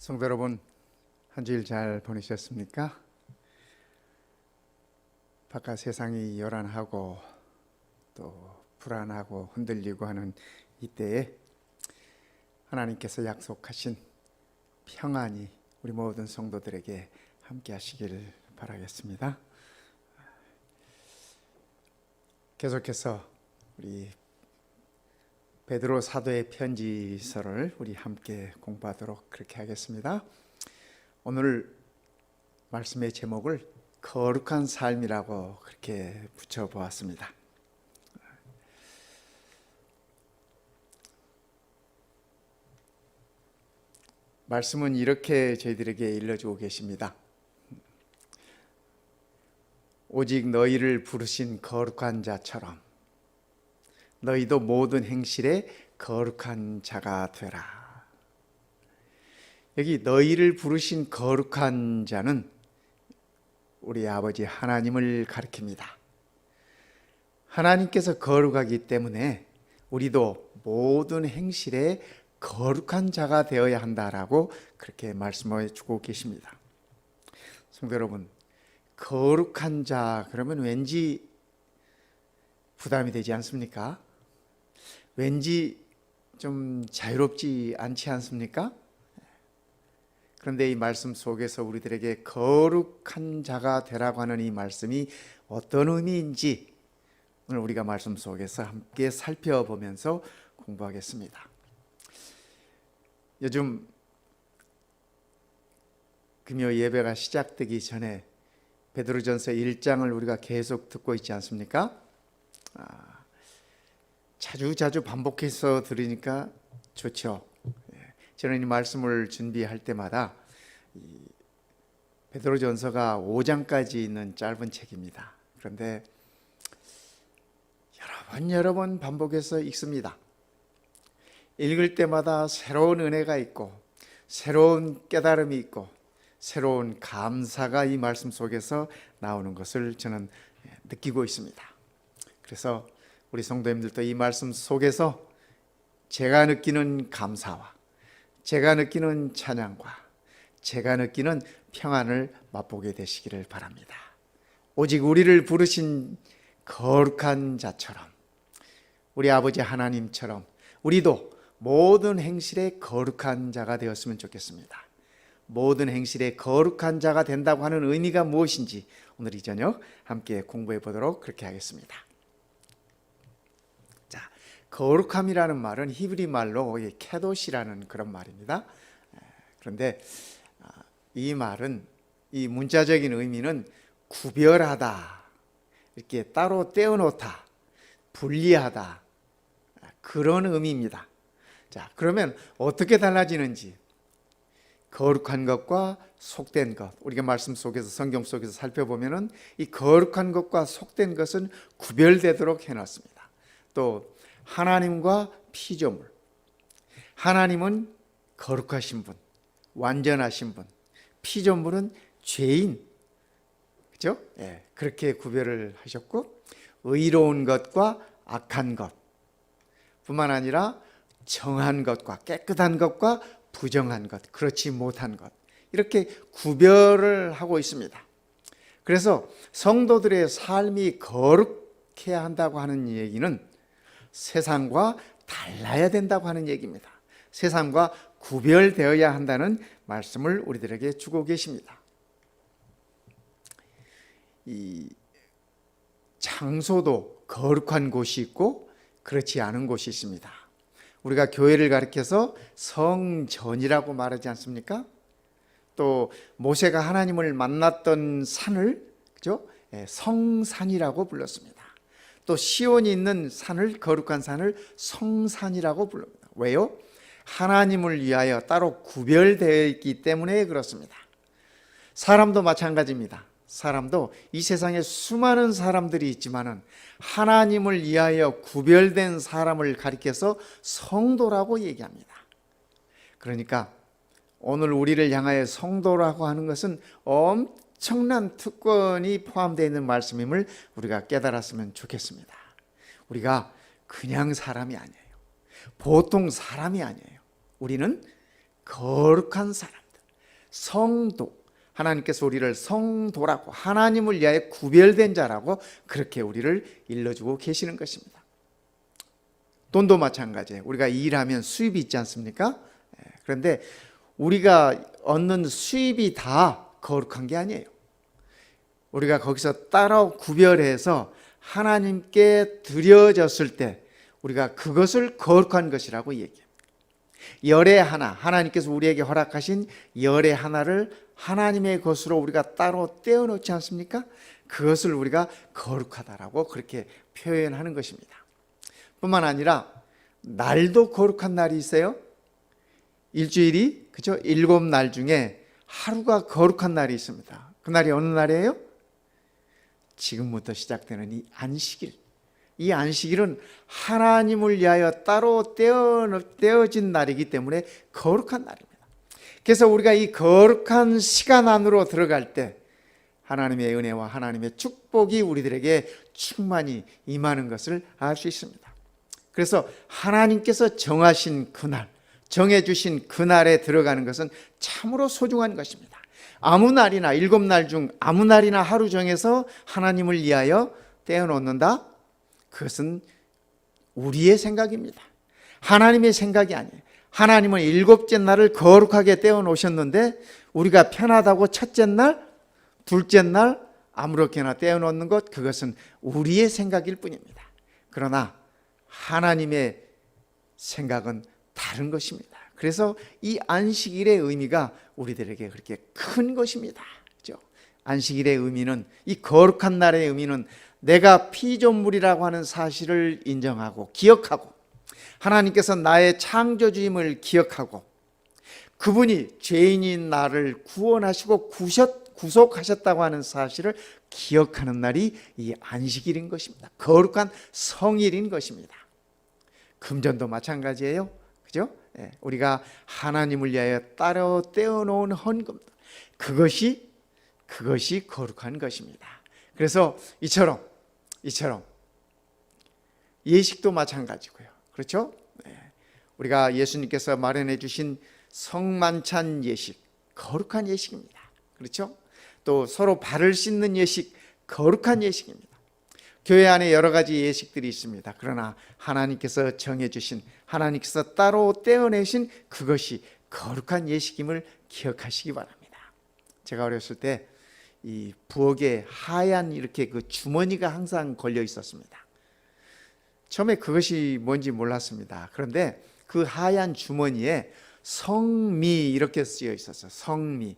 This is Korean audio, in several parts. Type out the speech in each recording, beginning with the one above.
성도 여러분, 한 주일 잘 보내셨습니까? 바깥 세상이 요란하고 또 불안하고 흔들리고 하는 이때에 하나님께서 약속하신 평안이 우리 모든 성도들에게 함께 하시길 바라겠습니다. 계속해서 우리 베드로 사도의 편지서를 우리 함께 공부하도록 그렇게 하겠습니다. 오늘 말씀의 제목을 거룩한 삶이라고 그렇게 붙여보았습니다. 말씀은 이렇게 저희들에게 일러주고 계십니다. 오직 너희를 부르신 거룩한 자처럼 너희도 모든 행실에 거룩한 자가 되라. 여기 너희를 부르신 거룩한 자는 우리 아버지 하나님을 가리킵니다. 하나님께서 거룩하기 때문에 우리도 모든 행실에 거룩한 자가 되어야 한다라고 그렇게 말씀해 주고 계십니다. 성도 여러분, 거룩한 자 그러면 왠지 부담이 되지 않습니까? 왠지 좀 자유롭지 않지 않습니까? 그런데 이 말씀 속에서 우리들에게 거룩한 자가 되라고 하는 이 말씀이 어떤 의미인지 오늘 우리가 말씀 속에서 함께 살펴보면서 공부하겠습니다. 요즘 금요 예배가 시작되기 전에 베드로전서 1장을 우리가 계속 듣고 있지 않습니까? 자주 반복해서 들으니까 좋죠. 저는 이 말씀을 준비할 때마다 베드로전서가 5장까지 있는 짧은 책입니다. 그런데 여러 번 반복해서 읽습니다. 읽을 때마다 새로운 은혜가 있고 새로운 깨달음이 있고 새로운 감사가 이 말씀 속에서 나오는 것을 저는 느끼고 있습니다. 그래서 우리 성도님들도 이 말씀 속에서 제가 느끼는 감사와 제가 느끼는 찬양과 제가 느끼는 평안을 맛보게 되시기를 바랍니다. 오직 우리를 부르신 거룩한 자처럼 우리 아버지 하나님처럼 우리도 모든 행실에 거룩한 자가 되었으면 좋겠습니다. 모든 행실에 거룩한 자가 된다고 하는 의미가 무엇인지 오늘 이 저녁 함께 공부해 보도록 그렇게 하겠습니다. 거룩함이라는 말은 히브리 말로 케도시라는 그런 말입니다. 그런데 이 말은 이 문자적인 의미는 구별하다, 이렇게 따로 떼어놓다, 분리하다 그런 의미입니다. 자, 그러면 어떻게 달라지는지 거룩한 것과 속된 것 우리가 말씀 속에서 성경 속에서 살펴보면은 이 거룩한 것과 속된 것은 구별되도록 해놨습니다. 또 하나님과 피조물, 하나님은 거룩하신 분, 완전하신 분, 피조물은 죄인, 그렇죠? 그렇게 구별을 하셨고 의로운 것과 악한 것 뿐만 아니라 정한 것과 깨끗한 것과 부정한 것, 그렇지 못한 것 이렇게 구별을 하고 있습니다. 그래서 성도들의 삶이 거룩해야 한다고 하는 얘기는 세상과 달라야 된다고 하는 얘기입니다. 세상과 구별되어야 한다는 말씀을 우리들에게 주고 계십니다. 이 장소도 거룩한 곳이 있고 그렇지 않은 곳이 있습니다. 우리가 교회를 가리켜서 성전이라고 말하지 않습니까? 또 모세가 하나님을 만났던 산을 그죠? 성산이라고 불렀습니다. 또 시온이 있는 산을 거룩한 산을 성산이라고 부릅니다. 왜요? 하나님을 위하여 따로 구별되어 있기 때문에 그렇습니다. 사람도 마찬가지입니다. 사람도 이 세상에 수많은 사람들이 있지만은 하나님을 위하여 구별된 사람을 가리켜서 성도라고 얘기합니다. 그러니까 오늘 우리를 향하여 성도라고 하는 것은 엄청난 특권이 포함되어 있는 말씀임을 우리가 깨달았으면 좋겠습니다. 우리가 그냥 사람이 아니에요. 보통 사람이 아니에요. 우리는 거룩한 사람들, 성도, 하나님께서 우리를 성도라고, 하나님을 위하여 구별된 자라고 그렇게 우리를 일러주고 계시는 것입니다. 돈도 마찬가지예요. 우리가 일하면 수입이 있지 않습니까? 그런데 우리가 얻는 수입이 다 거룩한 게 아니에요. 우리가 거기서 따로 구별해서 하나님께 드려졌을 때 우리가 그것을 거룩한 것이라고 얘기해요. 열의 하나, 하나님께서 우리에게 허락하신 열의 하나를 하나님의 것으로 우리가 따로 떼어놓지 않습니까? 그것을 우리가 거룩하다라고 그렇게 표현하는 것입니다. 뿐만 아니라 날도 거룩한 날이 있어요. 일주일이, 그죠? 7날 중에 하루가 거룩한 날이 있습니다. 그 날이 어느 날이에요? 지금부터 시작되는 이 안식일. 이 안식일은 하나님을 위하여 따로 떼어진 날이기 때문에 거룩한 날입니다. 그래서 우리가 이 거룩한 시간 안으로 들어갈 때 하나님의 은혜와 하나님의 축복이 우리들에게 충만히 임하는 것을 알 수 있습니다. 그래서 하나님께서 정하신 그날, 정해주신 그날에 들어가는 것은 참으로 소중한 것입니다. 아무 날이나 7날 중 아무 날이나 하루 정해서 하나님을 위하여 떼어놓는다? 그것은 우리의 생각입니다. 하나님의 생각이 아니에요. 하나님은 7째 날을 거룩하게 떼어놓으셨는데 우리가 편하다고 첫째 날, 둘째 날 아무렇게나 떼어놓는 것, 그것은 우리의 생각일 뿐입니다. 그러나 하나님의 생각은 다른 것입니다. 그래서 이 안식일의 의미가 우리들에게 그렇게 큰 것입니다. 그렇죠? 안식일의 의미는, 이 거룩한 날의 의미는 내가 피조물이라고 하는 사실을 인정하고 기억하고, 하나님께서 나의 창조주임을 기억하고, 그분이 죄인인 나를 구원하시고 구속하셨다고 하는 사실을 기억하는 날이 이 안식일인 것입니다. 거룩한 성일인 것입니다. 금전도 마찬가지예요. 그죠? 우리가 하나님을 위하여 따로 떼어놓은 헌금, 그것이 거룩한 것입니다. 그래서 이처럼 예식도 마찬가지고요. 그렇죠? 우리가 예수님께서 마련해 주신 성만찬 예식, 거룩한 예식입니다. 그렇죠? 또 서로 발을 씻는 예식, 거룩한 예식입니다. 교회 안에 여러 가지 예식들이 있습니다. 그러나 하나님께서 정해주신, 하나님께서 따로 떼어내신 그것이 거룩한 예식임을 기억하시기 바랍니다. 제가 어렸을 때 이 부엌에 하얀 이렇게 그 주머니가 항상 걸려 있었습니다. 처음에 그것이 뭔지 몰랐습니다. 그런데 그 하얀 주머니에 성미 이렇게 쓰여 있었어요. 성미.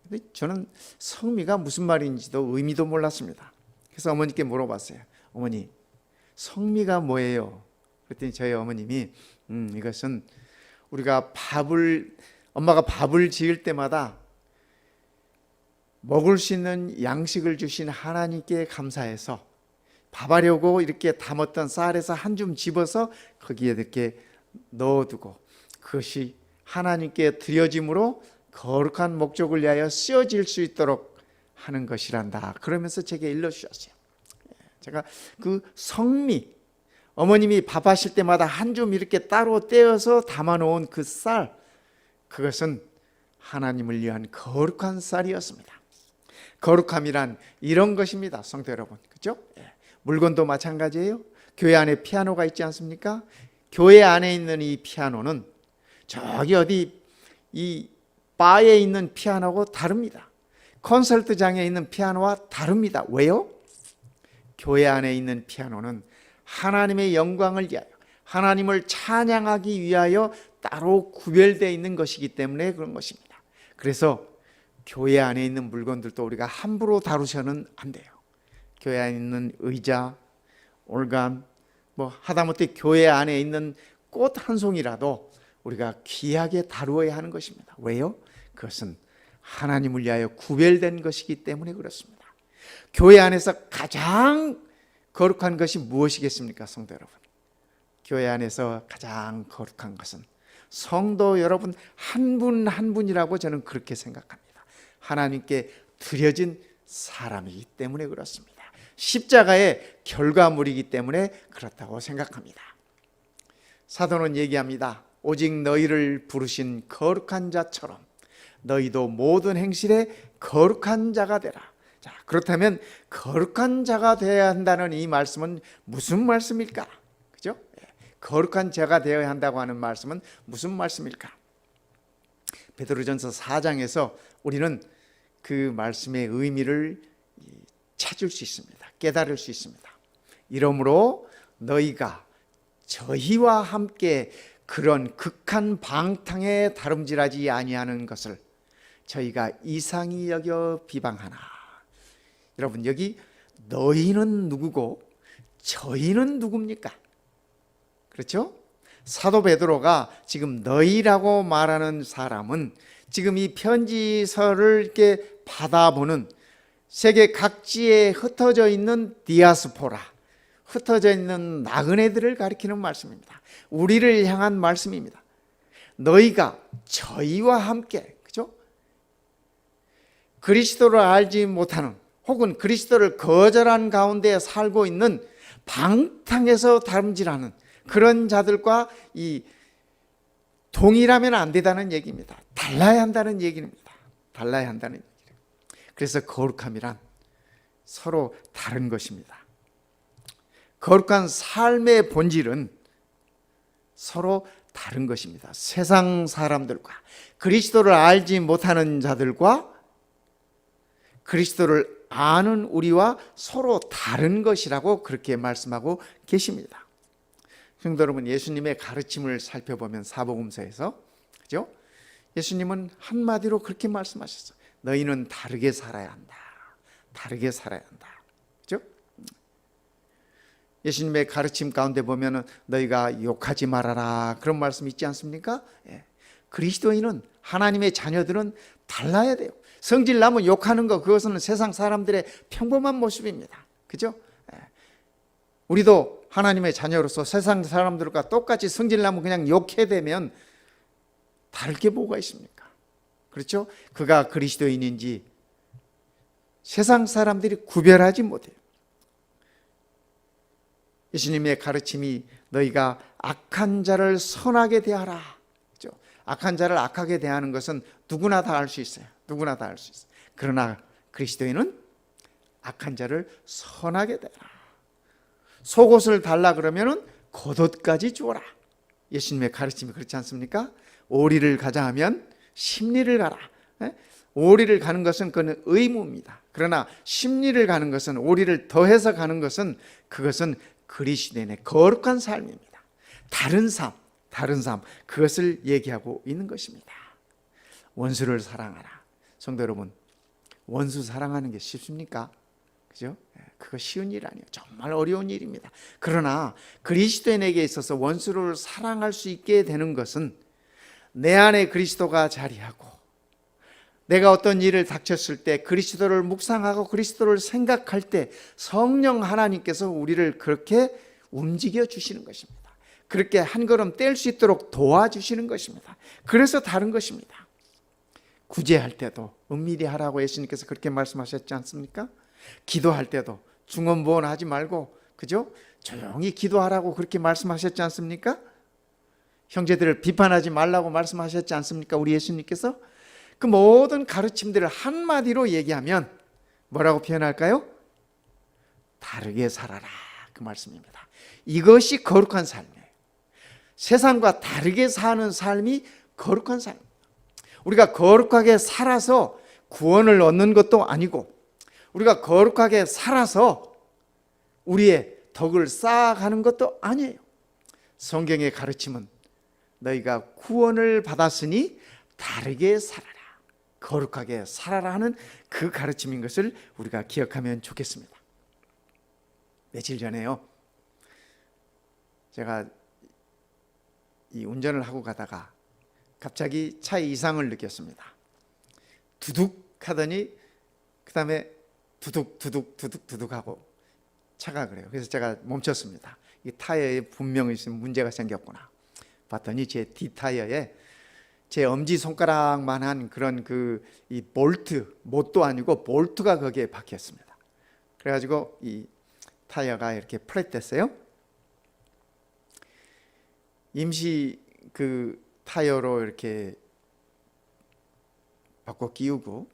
근데 저는 성미가 무슨 말인지도 의미도 몰랐습니다. 그래서 어머니께 물어봤어요. 어머니, 성미가 뭐예요? 그랬더니 저희 어머님이 이것은 우리가 엄마가 밥을 지을 때마다 먹을 수 있는 양식을 주신 하나님께 감사해서 밥하려고 이렇게 담았던 쌀에서 한 줌 집어서 거기에 이렇게 넣어두고, 그것이 하나님께 드려짐으로 거룩한 목적을 위하여 쓰여질 수 있도록 하는 것이란다. 그러면서 제게 일러주셨어요. 제가 그 성미, 어머님이 밥하실 때마다 한 줌 이렇게 따로 떼어서 담아놓은 그 쌀, 그것은 하나님을 위한 거룩한 쌀이었습니다. 거룩함이란 이런 것입니다. 성도 여러분, 그렇죠? 물건도 마찬가지예요. 교회 안에 피아노가 있지 않습니까? 교회 안에 있는 이 피아노는 저기 어디 이 바에 있는 피아노하고 다릅니다. 콘서트장에 있는 피아노와 다릅니다. 왜요? 교회 안에 있는 피아노는 하나님의 영광을 위하여, 하나님을 찬양하기 위하여 따로 구별되어 있는 것이기 때문에 그런 것입니다. 그래서 교회 안에 있는 물건들도 우리가 함부로 다루셔는 안 돼요. 교회 안에 있는 의자, 올간, 하다못해 교회 안에 있는 꽃 한 송이라도 우리가 귀하게 다루어야 하는 것입니다. 왜요? 그것은 하나님을 위하여 구별된 것이기 때문에 그렇습니다. 교회 안에서 가장 거룩한 것이 무엇이겠습니까, 성도 여러분? 교회 안에서 가장 거룩한 것은 성도 여러분 한 분 한 분이라고 저는 그렇게 생각합니다. 하나님께 드려진 사람이기 때문에 그렇습니다. 십자가의 결과물이기 때문에 그렇다고 생각합니다. 사도는 얘기합니다. 오직 너희를 부르신 거룩한 자처럼 너희도 모든 행실에 거룩한 자가 되라. 자, 그렇다면 거룩한 자가 되어야 한다는 이 말씀은 무슨 말씀일까? 그죠? 거룩한 자가 되어야 한다고 하는 말씀은 무슨 말씀일까? 베드로전서 4장에서 우리는 그 말씀의 의미를 찾을 수 있습니다. 깨달을 수 있습니다. 이러므로 너희가 저희와 함께 그런 극한 방탕에 다름질하지 아니하는 것을 저희가 이상히 여겨 비방하나. 여러분, 여기 너희는 누구고 저희는 누굽니까? 그렇죠? 사도 베드로가 지금 너희라고 말하는 사람은 지금 이 편지서를 이렇게 받아보는 세계 각지에 흩어져 있는 디아스포라, 흩어져 있는 나그네들을 가리키는 말씀입니다. 우리를 향한 말씀입니다. 너희가 저희와 함께, 그죠? 그리스도를 알지 못하는 혹은 그리스도를 거절한 가운데 살고 있는 방탕에서 다름질하는 그런 자들과 이 동일하면 안 되다는 얘기입니다. 달라야 한다는 얘기입니다. 달라야 한다는 얘기예요. 그래서 거룩함이란 서로 다른 것입니다. 거룩한 삶의 본질은 서로 다른 것입니다. 세상 사람들과 그리스도를 알지 못하는 자들과 그리스도를 아는 우리와 서로 다른 것이라고 그렇게 말씀하고 계십니다. 성도 여러분, 예수님의 가르침을 살펴보면 사복음서에서, 그죠? 예수님은 한마디로 그렇게 말씀하셨어요. 너희는 다르게 살아야 한다. 다르게 살아야 한다. 그죠? 예수님의 가르침 가운데 보면은 너희가 욕하지 말아라, 그런 말씀 있지 않습니까? 예. 그리스도인은, 하나님의 자녀들은 달라야 돼요. 성질 나면 욕하는 거, 그것은 세상 사람들의 평범한 모습입니다. 그죠? 예. 우리도 하나님의 자녀로서 세상 사람들과 똑같이 성질나면 그냥 욕해대면 다를 게 뭐가 있습니까? 그렇죠? 그가 그리스도인인지 세상 사람들이 구별하지 못해요. 예수님의 가르침이 너희가 악한 자를 선하게 대하라. 그렇죠? 악한 자를 악하게 대하는 것은 누구나 다 알 수 있어요. 누구나 다 알 수 있어요. 그러나 그리스도인은 악한 자를 선하게 대하라. 속옷을 달라 그러면은 겉옷까지 주어라. 예수님의 가르침이 그렇지 않습니까? 오리를 가자 하면 십리를 가라. 오리를 가는 것은 그건 의무입니다. 그러나 십리를 가는 것은, 오리를 더해서 가는 것은, 그것은 그리스도인의 거룩한 삶입니다. 다른 삶, 그것을 얘기하고 있는 것입니다. 원수를 사랑하라. 성도 여러분, 원수 사랑하는 게 쉽습니까? 그죠? 그거 쉬운 일 아니에요. 정말 어려운 일입니다. 그러나 그리스도인에게 있어서 원수를 사랑할 수 있게 되는 것은 내 안에 그리스도가 자리하고, 내가 어떤 일을 닥쳤을 때 그리스도를 묵상하고 그리스도를 생각할 때 성령 하나님께서 우리를 그렇게 움직여 주시는 것입니다. 그렇게 한 걸음 뗄 수 있도록 도와주시는 것입니다. 그래서 다른 것입니다. 구제할 때도 은밀히 하라고 예수님께서 그렇게 말씀하셨지 않습니까? 기도할 때도 중언부언하지 말고, 그죠? 조용히 기도하라고 그렇게 말씀하셨지 않습니까? 형제들을 비판하지 말라고 말씀하셨지 않습니까? 우리 예수님께서 그 모든 가르침들을 한마디로 얘기하면 뭐라고 표현할까요? 다르게 살아라, 그 말씀입니다. 이것이 거룩한 삶이에요. 세상과 다르게 사는 삶이 거룩한 삶입니다. 우리가 거룩하게 살아서 구원을 얻는 것도 아니고, 우리가 거룩하게 살아서 우리의 덕을 쌓아가는 것도 아니에요. 성경의 가르침은 너희가 구원을 받았으니 다르게 살아라, 거룩하게 살아라 하는 그 가르침인 것을 우리가 기억하면 좋겠습니다. 며칠 전에요, 제가 이 운전을 하고 가다가 갑자기 차에 이상을 느꼈습니다. 두둑 하더니 그 다음에 두둑 하고 차가 그래요. 그래서 제가 멈췄습니다. 이 타이어에 분명히 문제가 생겼구나. 봤더니 제 뒷타이어에 제 엄지손가락만한 그런 이 볼트, 못도 아니고 볼트가 거기에 박혔습니다. 그래가지고 이 타이어가 이렇게 플랫됐어요. 임시 그 타이어로 이렇게 바꿔 끼우고,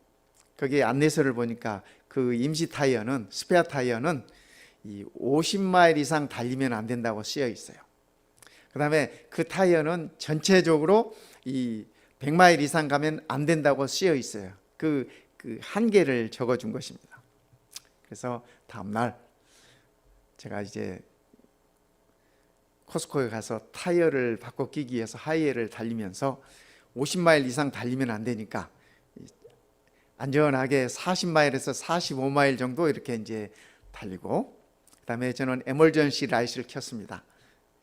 거기에 안내서를 보니까 그 임시 타이어는, 스페어 타이어는 이 50마일 이상 달리면 안 된다고 쓰여 있어요. 그 다음에 그 타이어는 전체적으로 이 100마일 이상 가면 안 된다고 쓰여 있어요. 그 한계를 적어준 것입니다. 그래서 다음날 제가 이제 코스코에 가서 타이어를 바꿔 끼기 위해서 하이웨이를 달리면서 50마일 이상 달리면 안 되니까 안전하게 40마일에서 45마일 정도 이렇게 이제 달리고, 그다음에 저는 에멀전시 라이트를 켰습니다.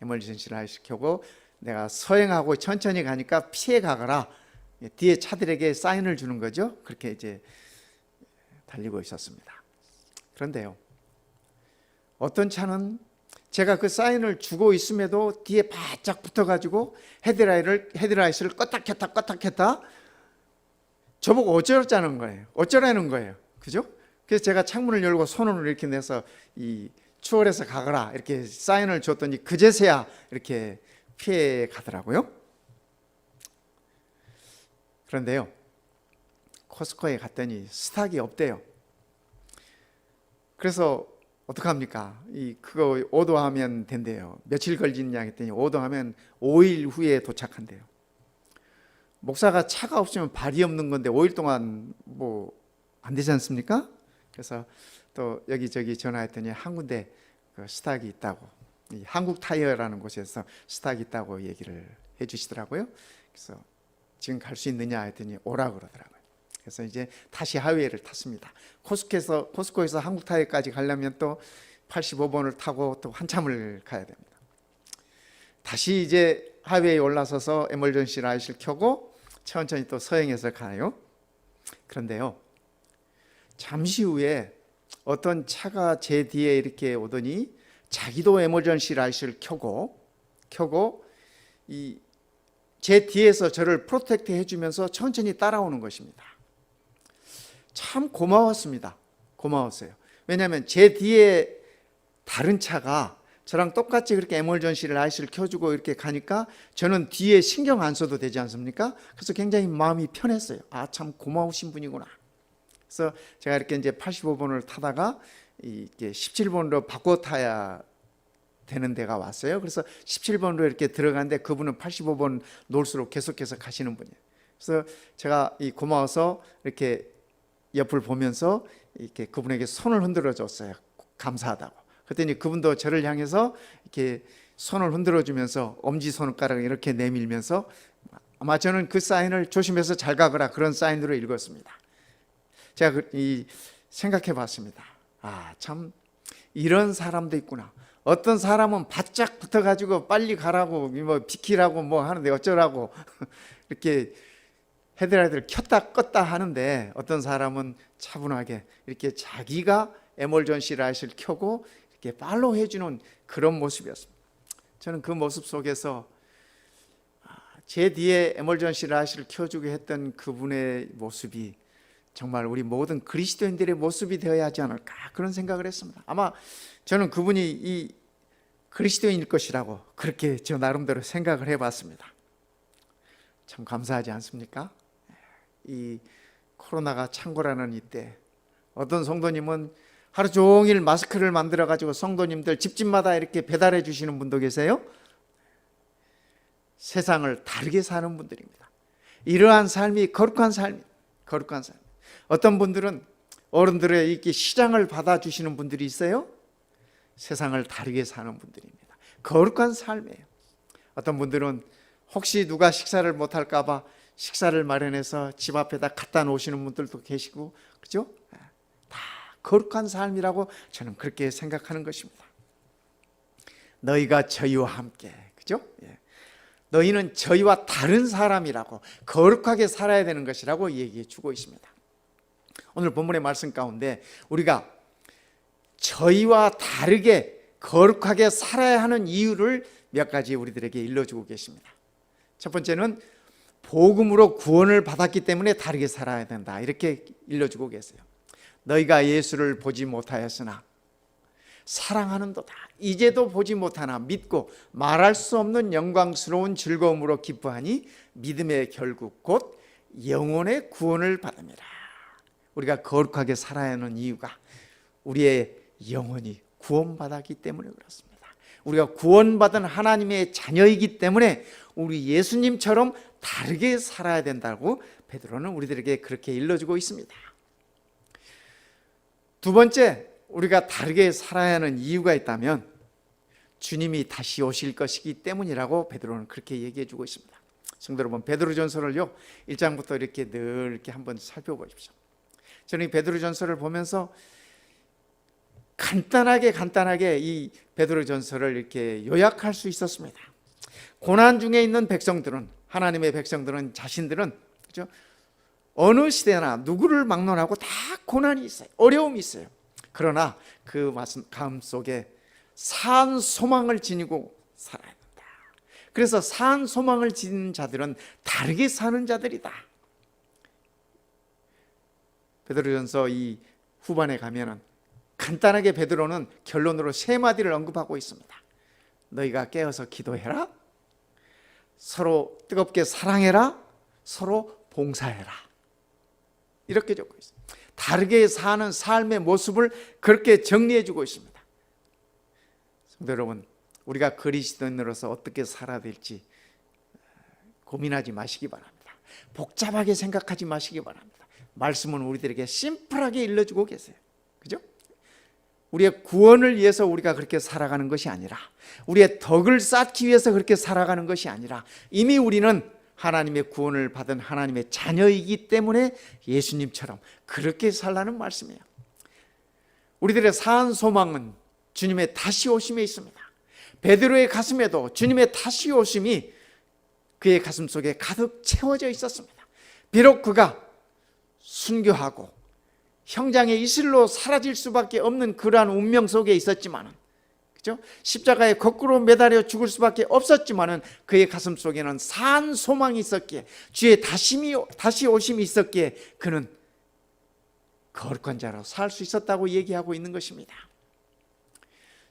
에멀전시 라이트를 켜고 내가 서행하고 천천히 가니까 피해 가거라, 뒤에 차들에게 사인을 주는 거죠. 그렇게 이제 달리고 있었습니다. 그런데요, 어떤 차는 제가 그 사인을 주고 있음에도 뒤에 바짝 붙어가지고 헤드라이트를 껐다 켰다 저보고 어쩌자는 거예요. 어쩌라는 거예요. 그죠? 그래서 제가 창문을 열고 손을 이렇게 내서 이 추월해서 가거라 이렇게 사인을 줬더니 그제서야 이렇게 피해 가더라고요. 그런데요, 코스코에 갔더니 스탁이 없대요. 그래서 어떡합니까? 그거 오더하면 된대요. 며칠 걸리느냐 했더니 오더하면 5일 후에 도착한대요. 목사가 차가 없으면 발이 없는 건데 5일 동안 뭐 안 되지 않습니까? 그래서 또 여기저기 전화했더니 한 군데 그 스탁이 있다고, 이 한국 타이어라는 곳에서 스탁이 있다고 얘기를 해 주시더라고요. 그래서 지금 갈 수 있느냐 했더니 오라 그러더라고요. 그래서 이제 다시 하이웨이를 탔습니다. 코스코에서 한국 타이어까지 가려면 또 85번을 타고 또 한참을 가야 됩니다. 다시 이제 하이웨이에 올라서서 에멀전시 라이트를 켜고 천천히 또 서행해서 가요. 그런데요, 잠시 후에 어떤 차가 제 뒤에 이렇게 오더니 자기도 에멀전시 라이트를 켜고 제 뒤에서 저를 프로텍트 해주면서 천천히 따라오는 것입니다. 참 고마웠습니다. 고마웠어요. 왜냐하면 제 뒤에 다른 차가 저랑 똑같이 그렇게 에멀전시 라이트를 켜주고 이렇게 가니까 저는 뒤에 신경 안 써도 되지 않습니까? 그래서 굉장히 마음이 편했어요. 아, 참 고마우신 분이구나. 그래서 제가 이렇게 이제 85번을 타다가 이게 17번으로 바꿔 타야 되는 데가 왔어요. 그래서 17번으로 이렇게 들어가는데 그분은 85번 놀수록 계속해서 가시는 분이에요. 그래서 제가 고마워서 이렇게 옆을 보면서 이렇게 그분에게 손을 흔들어 줬어요. 감사하다고. 그랬더니 그분도 저를 향해서 이렇게 손을 흔들어 주면서 엄지손가락을 이렇게 내밀면서, 아마 저는 그 사인을 조심해서 잘 가거라 그런 사인으로 읽었습니다. 제가 생각해 봤습니다. 아, 참 이런 사람도 있구나. 어떤 사람은 바짝 붙어가지고 빨리 가라고 뭐 비키라고 뭐 하는데 어쩌라고 이렇게 헤드라이트를 켰다 껐다 하는데, 어떤 사람은 차분하게 이렇게 자기가 에멀전시 라이트를 켜고 이렇게 팔로우 해주는 그런 모습이었습니다. 저는 그 모습 속에서 제 뒤에 에멀전시 라이트를 켜주게 했던 그분의 모습이 정말 우리 모든 그리스도인들의 모습이 되어야 하지 않을까, 그런 생각을 했습니다. 아마 저는 그분이 이 그리스도인일 것이라고 그렇게 저 나름대로 생각을 해봤습니다. 참 감사하지 않습니까? 이 코로나가 창궐하는 이때 어떤 성도님은 하루 종일 마스크를 만들어 가지고 성도님들 집집마다 이렇게 배달해 주시는 분도 계세요. 세상을 다르게 사는 분들입니다. 이러한 삶이 거룩한 삶. 어떤 분들은 어른들의 이렇게 시장을 받아주시는 분들이 있어요. 세상을 다르게 사는 분들입니다. 거룩한 삶이에요. 어떤 분들은 혹시 누가 식사를 못할까 봐 식사를 마련해서 집 앞에다 갖다 놓으시는 분들도 계시고, 그죠? 다 거룩한 삶이라고 저는 그렇게 생각하는 것입니다. 너희가 저희와 함께, 그죠? 너희는 저희와 다른 사람이라고, 거룩하게 살아야 되는 것이라고 얘기해 주고 있습니다. 오늘 본문의 말씀 가운데 우리가 저희와 다르게 거룩하게 살아야 하는 이유를 몇 가지 우리들에게 일러주고 계십니다. 첫 번째는 복음으로 구원을 받았기 때문에 다르게 살아야 된다, 이렇게 일러주고 계세요. 너희가 예수를 보지 못하였으나 사랑하는도다. 이제도 보지 못하나 믿고 말할 수 없는 영광스러운 즐거움으로 기뻐하니 믿음의 결국 곧 영혼의 구원을 받음이라. 우리가 거룩하게 살아야 하는 이유가 우리의 영혼이 구원받았기 때문에 그렇습니다. 우리가 구원받은 하나님의 자녀이기 때문에 우리 예수님처럼 다르게 살아야 된다고 베드로는 우리들에게 그렇게 일러주고 있습니다. 두 번째, 우리가 다르게 살아야 하는 이유가 있다면 주님이 다시 오실 것이기 때문이라고 베드로는 그렇게 얘기해 주고 있습니다. 성도 여러분, 베드로전서를요 1장부터 이렇게 늘 이렇게 한번 살펴보십시오. 저는 이 베드로전서를 보면서 간단하게 이 베드로전서를 이렇게 요약할 수 있었습니다. 고난 중에 있는 백성들은, 하나님의 백성들은, 자신들은, 그죠? 어느 시대나 누구를 막론하고 다 고난이 있어요. 어려움이 있어요. 그러나 그 마음 속에 산 소망을 지니고 살아야 된다. 그래서 산 소망을 지닌 자들은 다르게 사는 자들이다. 베드로전서 이 후반에 가면은 간단하게 베드로는 결론으로 세 마디를 언급하고 있습니다. 너희가 깨어서 기도해라, 서로 뜨겁게 사랑해라, 서로 봉사해라. 이렇게 적고 있습니다. 다르게 사는 삶의 모습을 그렇게 정리해 주고 있습니다. 성도 여러분, 우리가 그리스도인으로서 어떻게 살아야 될지 고민하지 마시기 바랍니다. 복잡하게 생각하지 마시기 바랍니다. 말씀은 우리들에게 심플하게 일러주고 계세요. 그죠? 우리의 구원을 위해서 우리가 그렇게 살아가는 것이 아니라, 우리의 덕을 쌓기 위해서 그렇게 살아가는 것이 아니라, 이미 우리는 하나님의 구원을 받은 하나님의 자녀이기 때문에 예수님처럼 그렇게 살라는 말씀이에요. 우리들의 산 소망은 주님의 다시 오심에 있습니다. 베드로의 가슴에도 주님의 다시 오심이 그의 가슴 속에 가득 채워져 있었습니다. 비록 그가 순교하고 형장의 이슬로 사라질 수밖에 없는 그러한 운명 속에 있었지만은, 그죠? 십자가에 거꾸로 매달려 죽을 수밖에 없었지만은 그의 가슴 속에는 산 소망이 있었기에, 주의 다시 오심이 있었기에 그는 거룩한 자로 살 수 있었다고 얘기하고 있는 것입니다.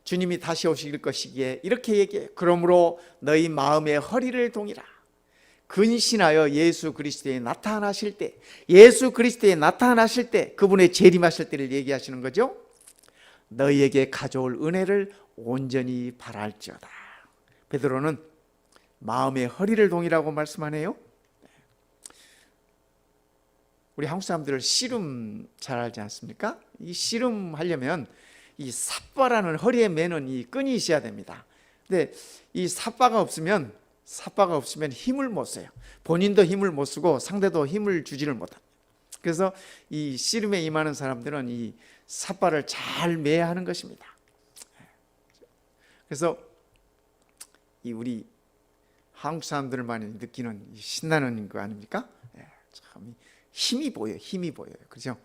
주님이 다시 오실 것이기에 이렇게 얘기해요. 그러므로 너희 마음의 허리를 동이라. 근신하여 예수 그리스도에 나타나실 때, 예수 그리스도에 나타나실 때, 그분의 재림하실 때를 얘기하시는 거죠. 너희에게 가져올 은혜를 온전히 바랄지어다. 베드로는 마음의 허리를 동이라고 말씀하네요. 우리 한국 사람들 씨름 잘 알지 않습니까? 이 씨름 하려면 이 삿바라는 허리에 매는 이 끈이 있어야 됩니다. 근데 이 삿바가 없으면 힘을 못 써요. 본인도 힘을 못 쓰고 상대도 힘을 주지를 못합니다. 그래서 이 씨름에 임하는 사람들은 이 삿바를 잘 매야 하는 것입니다. 그래서 이 우리 한국 사람들만이 느끼는 신나는 거 아닙니까? 참 힘이 보여요. 그렇죠?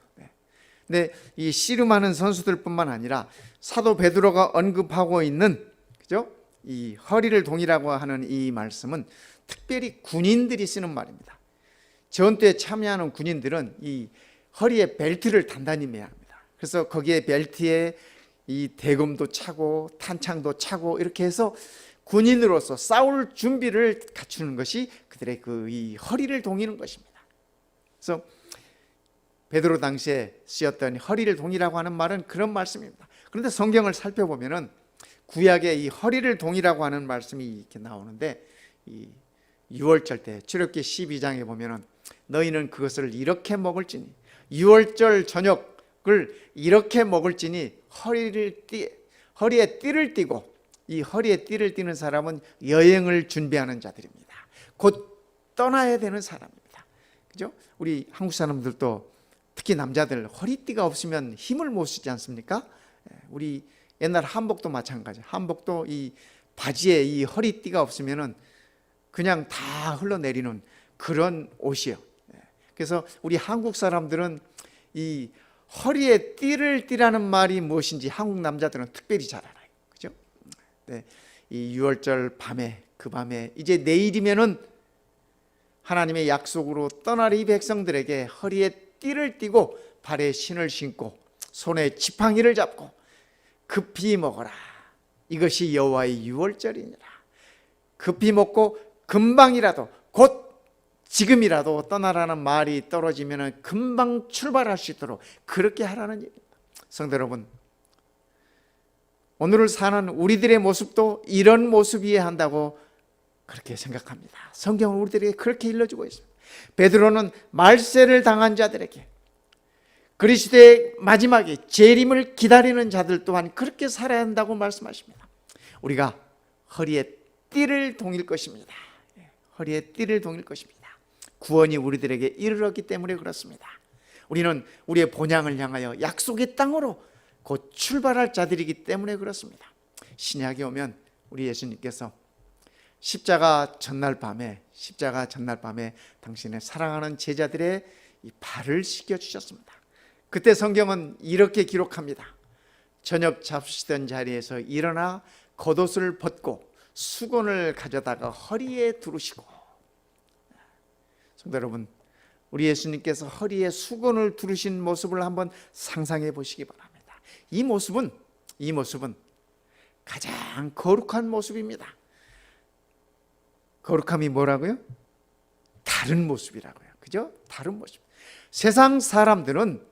근데 이 씨름하는 선수들뿐만 아니라 사도 베드로가 언급하고 있는, 그죠? 이 허리를 동이라고 하는 이 말씀은 특별히 군인들이 쓰는 말입니다. 전투에 참여하는 군인들은 이 허리에 벨트를 단단히 매야 합니다. 그래서 거기에 벨트에 이 대검도 차고 탄창도 차고 이렇게 해서 군인으로서 싸울 준비를 갖추는 것이 그들의 이 허리를 동이는 것입니다. 그래서 베드로 당시에 쓰였던 허리를 동이라고 하는 말은 그런 말씀입니다. 그런데 성경을 살펴보면은 구약에 이 허리를 동이라고 하는 말씀이 이렇게 나오는데, 이 6월절 때 출애굽기 12장에 보면은 너희는 그것을 이렇게 먹을지니, 6월절 저녁을 이렇게 먹을지니 허리에 띠를 띠고, 이 허리에 띠를 띠는 사람은 여행을 준비하는 자들입니다. 곧 떠나야 되는 사람입니다. 그죠? 우리 한국 사람들도 특히 남자들 허리띠가 없으면 힘을 못 쓰지 않습니까? 우리 옛날 한복도 마찬가지. 한복도 이 바지에 이 허리띠가 없으면은 그냥 다 흘러내리는 그런 옷이에요. 그래서 우리 한국 사람들은 이 허리에 띠를 띠라는 말이 무엇인지 한국 남자들은 특별히 잘 알아요. 그죠? 네. 이 6월절 밤에, 그 밤에 이제 내일이면은 하나님의 약속으로 떠날 이 백성들에게 허리에 띠를 띠고 발에 신을 신고 손에 지팡이를 잡고 급히 먹어라. 이것이 여호와의 유월절이니라. 급히 먹고 금방이라도 곧 지금이라도 떠나라는 말이 떨어지면 금방 출발할 수 있도록 그렇게 하라는 얘기입니다. 성도 여러분, 오늘을 사는 우리들의 모습도 이런 모습이어야 한다고 그렇게 생각합니다. 성경은 우리들에게 그렇게 일러주고 있습니다. 베드로는 말세를 당한 자들에게, 그리스도의 마지막에 재림을 기다리는 자들 또한 그렇게 살아야 한다고 말씀하십니다. 우리가 허리에 띠를 동일 것입니다. 허리에 띠를 동일 것입니다. 구원이 우리들에게 이르렀기 때문에 그렇습니다. 우리는 우리의 본향을 향하여 약속의 땅으로 곧 출발할 자들이기 때문에 그렇습니다. 신약에 오면 우리 예수님께서 십자가 전날 밤에 당신의 사랑하는 제자들의 이 발을 씻겨 주셨습니다. 그때 성경은 이렇게 기록합니다. 저녁 잡수시던 자리에서 일어나 겉옷을 벗고 수건을 가져다가 허리에 두르시고, 성도 여러분, 우리 예수님께서 허리에 수건을 두르신 모습을 한번 상상해 보시기 바랍니다. 이 모습은 가장 거룩한 모습입니다. 거룩함이 뭐라고요? 다른 모습이라고요. 그죠? 다른 모습. 세상 사람들은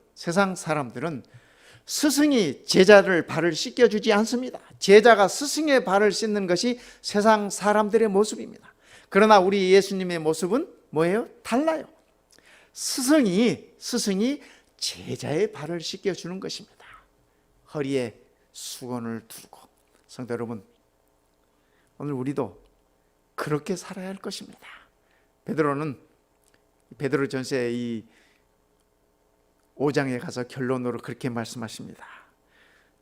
스승이 제자를 발을 씻겨주지 않습니다. 제자가 스승의 발을 씻는 것이 세상 사람들의 모습입니다. 그러나 우리 예수님의 모습은 뭐예요? 달라요. 스승이 제자의 발을 씻겨주는 것입니다. 허리에 수건을 두르고. 성도 여러분, 오늘 우리도 그렇게 살아야 할 것입니다. 베드로전서 이 5장에 가서 결론으로 그렇게 말씀하십니다.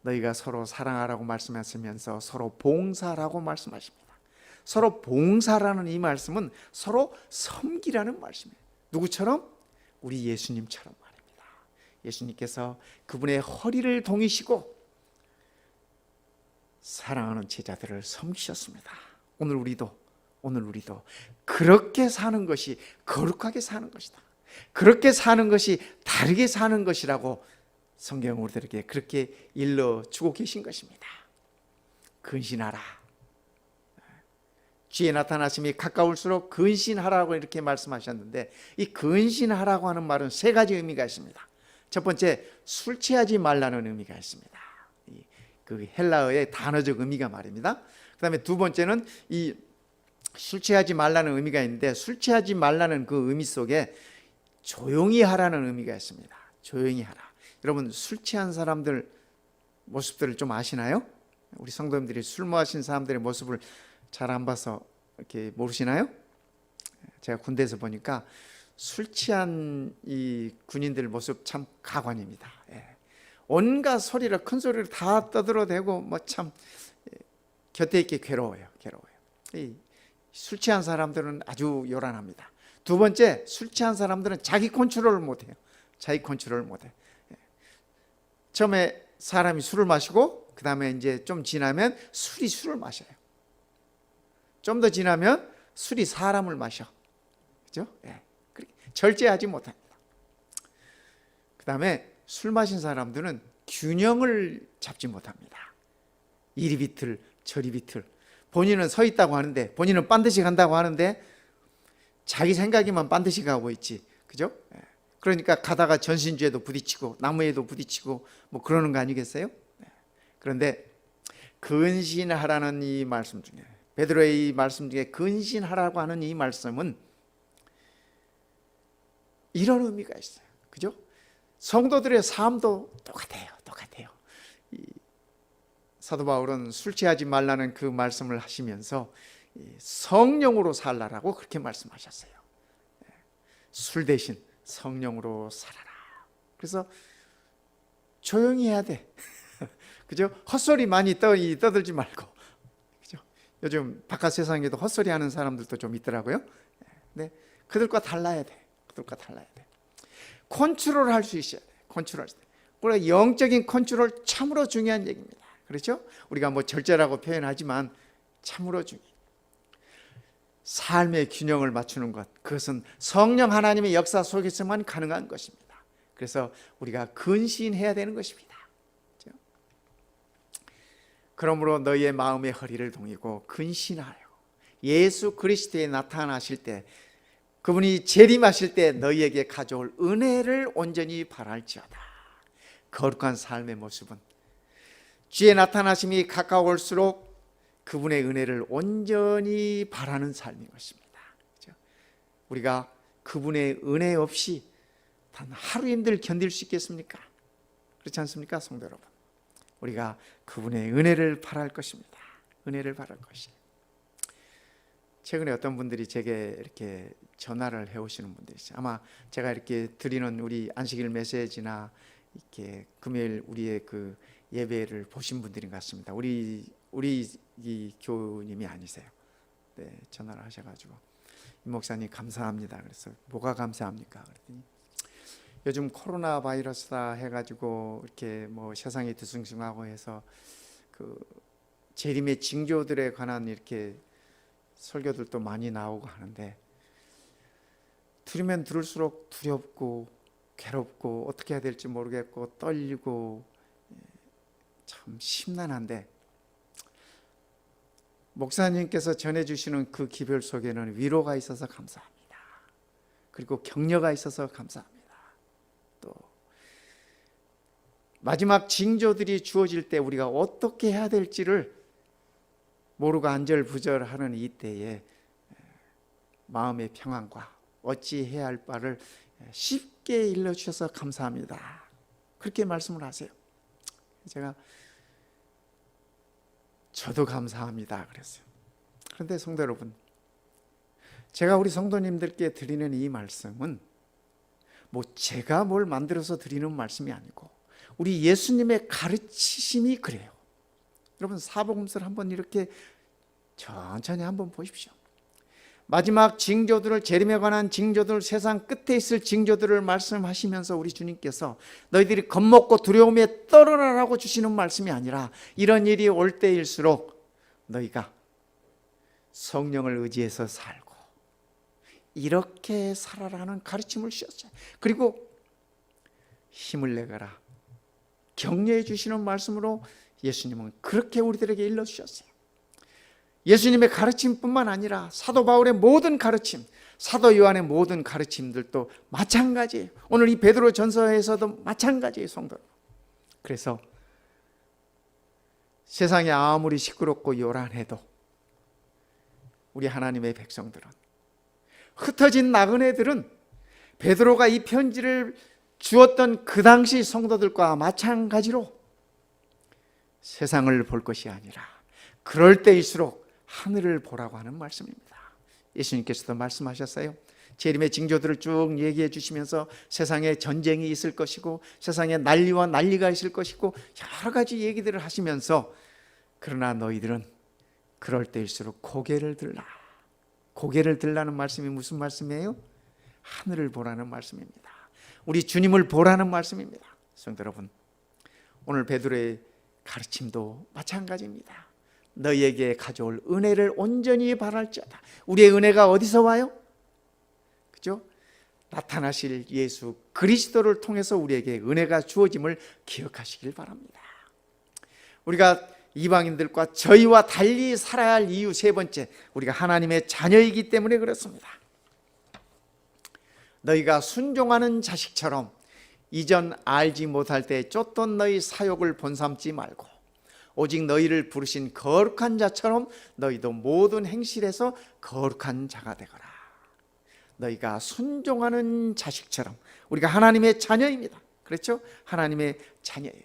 너희가 서로 사랑하라고 말씀하시면서 서로 봉사라고 말씀하십니다. 서로 봉사라는 이 말씀은 서로 섬기라는 말씀이에요. 누구처럼? 우리 예수님처럼 말입니다. 예수님께서 그분의 허리를 동이시고 사랑하는 제자들을 섬기셨습니다. 오늘 우리도 그렇게 사는 것이 거룩하게 사는 것이다. 그렇게 사는 것이 다르게 사는 것이라고 성경 우리들에게 그렇게 일러주고 계신 것입니다. 근신하라. 주의 나타나심이 가까울수록 근신하라고 이렇게 말씀하셨는데, 이 근신하라고 하는 말은 세 가지 의미가 있습니다. 첫 번째, 술 취하지 말라는 의미가 있습니다. 그 헬라어의 단어적 의미가 말입니다. 그 다음에 두 번째는 이 술 취하지 말라는 의미가 있는데, 술 취하지 말라는 그 의미 속에 조용히 하라는 의미가 있습니다. 조용히 하라. 여러분, 술 취한 사람들 모습들을 좀 아시나요? 우리 성도님들이 술 마신 사람들의 모습을 잘 안 봐서 이렇게 모르시나요? 제가 군대에서 보니까 술 취한 이 군인들 모습 참 가관입니다. 온갖 소리를, 큰 소리를 다 떠들어대고 뭐 참 곁에 있기 괴로워요. 술 취한 사람들은 아주 요란합니다. 두 번째, 술 취한 사람들은 자기 컨트롤을 못해요. 처음에 사람이 술을 마시고, 그 다음에 이제 좀 지나면 술을 마셔요. 좀 더 지나면 술이 사람을 마셔. 그죠? 절제하지 못합니다. 그 다음에 술 마신 사람들은 균형을 잡지 못합니다. 이리 비틀 저리 비틀. 본인은 서 있다고 하는데, 본인은 반드시 간다고 하는데 자기 생각에만 반드시 가고 있지. 그죠? 그러니까 가다가 전신주에도 부딪히고 나무에도 부딪히고 뭐 그러는 거 아니겠어요? 그런데 근신하라는 이 말씀 중에, 베드로의 이 말씀 중에 근신하라고 하는 이 말씀은 이런 의미가 있어요. 그죠? 성도들의 삶도 똑같아요. 사도 바울은 술 취하지 말라는 그 말씀을 하시면서 성령으로 살라라고 그렇게 말씀하셨어요. 술 대신 성령으로 살아라. 그래서 조용히 해야 돼. 그죠? 헛소리 많이 떠들지 말고. 그죠? 요즘 바깥 세상에도 헛소리 하는 사람들도 좀 있더라고요. 네, 그들과 달라야 돼. 컨트롤 할 수 있어야 돼. 우리가 영적인 컨트롤 참으로 중요한 얘기입니다. 그렇죠? 우리가 뭐 절제라고 표현하지만 참으로 중요해요. 삶의 균형을 맞추는 것, 그것은 성령 하나님의 역사 속에서만 가능한 것입니다. 그래서 우리가 근신해야 되는 것입니다. 그렇죠? 그러므로 너희의 마음의 허리를 동이고 근신하여 예수 그리스도에 나타나실 때 그분이 재림하실 때 너희에게 가져올 은혜를 온전히 바랄지어다. 거룩한 삶의 모습은 주의 나타나심이 가까울수록 그분의 은혜를 온전히 바라는 삶인 것입니다. 그렇죠? 우리가 그분의 은혜 없이 단 하루인들 견딜 수 있겠습니까? 그렇지 않습니까, 성도 여러분? 우리가 그분의 은혜를 바랄 것입니다. 은혜를 바랄 것이에요. 최근에 어떤 분들이 제게 이렇게 전화를 해오시는 분들이 있어요. 아마 제가 이렇게 드리는 우리 안식일 메시지나 이렇게 금요일 우리의 그 예배를 보신 분들인 것 같습니다. 우리 이 교우님이 아니세요. 네, 전화를 하셔가지고 이 목사님 감사합니다. 그래서 뭐가 감사합니까? 그랬더니 요즘 코로나 바이러스다 해가지고 이렇게 뭐 세상이 뒤숭숭하고 해서 그 재림의 징조들에 관한 이렇게 설교들도 많이 나오고 하는데 들으면 들을수록 두렵고 괴롭고 어떻게 해야 될지 모르겠고 떨리고 참 심란한데 목사님께서 전해주시는 그 기별 속에는 위로가 있어서 감사합니다. 그리고 격려가 있어서 감사합니다. 또 마지막 징조들이 주어질 때 우리가 어떻게 해야 될지를 모르고 안절부절하는 이때에 마음의 평안과 어찌해야 할 바를 쉽게 일러주셔서 감사합니다. 그렇게 말씀을 하세요. 제가 저도 감사합니다 그랬어요. 그런데 성도 여러분, 제가 우리 성도님들께 드리는 이 말씀은 뭐 제가 뭘 만들어서 드리는 말씀이 아니고 우리 예수님의 가르치심이 그래요. 여러분 사복음서를 한번 이렇게 천천히 한번 보십시오. 마지막 징조들을, 재림에 관한 징조들, 세상 끝에 있을 징조들을 말씀하시면서 우리 주님께서 너희들이 겁먹고 두려움에 떨어라라고 주시는 말씀이 아니라 이런 일이 올 때일수록 너희가 성령을 의지해서 살고 이렇게 살아라는 가르침을 주셨어요. 그리고 힘을 내거라 격려해 주시는 말씀으로 예수님은 그렇게 우리들에게 일러주셨어요. 예수님의 가르침뿐만 아니라 사도 바울의 모든 가르침, 사도 요한의 모든 가르침들도 마찬가지예요. 오늘 이 베드로 전서에서도 마찬가지예요, 성도. 그래서 세상이 아무리 시끄럽고 요란해도 우리 하나님의 백성들은, 흩어진 나그네들은 베드로가 이 편지를 주었던 그 당시 성도들과 마찬가지로 세상을 볼 것이 아니라 그럴 때일수록 하늘을 보라고 하는 말씀입니다. 예수님께서도 말씀하셨어요. 재림의 징조들을 쭉 얘기해 주시면서 세상에 전쟁이 있을 것이고 세상에 난리와 난리가 있을 것이고 여러 가지 얘기들을 하시면서 그러나 너희들은 그럴 때일수록 고개를 들라. 고개를 들라는 말씀이 무슨 말씀이에요? 하늘을 보라는 말씀입니다. 우리 주님을 보라는 말씀입니다. 성도 여러분, 오늘 베드로의 가르침도 마찬가지입니다. 너희에게 가져올 은혜를 온전히 바랄지어다. 우리의 은혜가 어디서 와요? 그죠? 나타나실 예수 그리스도를 통해서 우리에게 은혜가 주어짐을 기억하시길 바랍니다. 우리가 이방인들과 저희와 달리 살아야 할 이유 세 번째, 우리가 하나님의 자녀이기 때문에 그렇습니다. 너희가 순종하는 자식처럼 이전 알지 못할 때 쫓던 너희 사욕을 본삼지 말고 오직 너희를 부르신 거룩한 자처럼 너희도 모든 행실에서 거룩한 자가 되거라. 너희가 순종하는 자식처럼, 우리가 하나님의 자녀입니다. 그렇죠? 하나님의 자녀예요.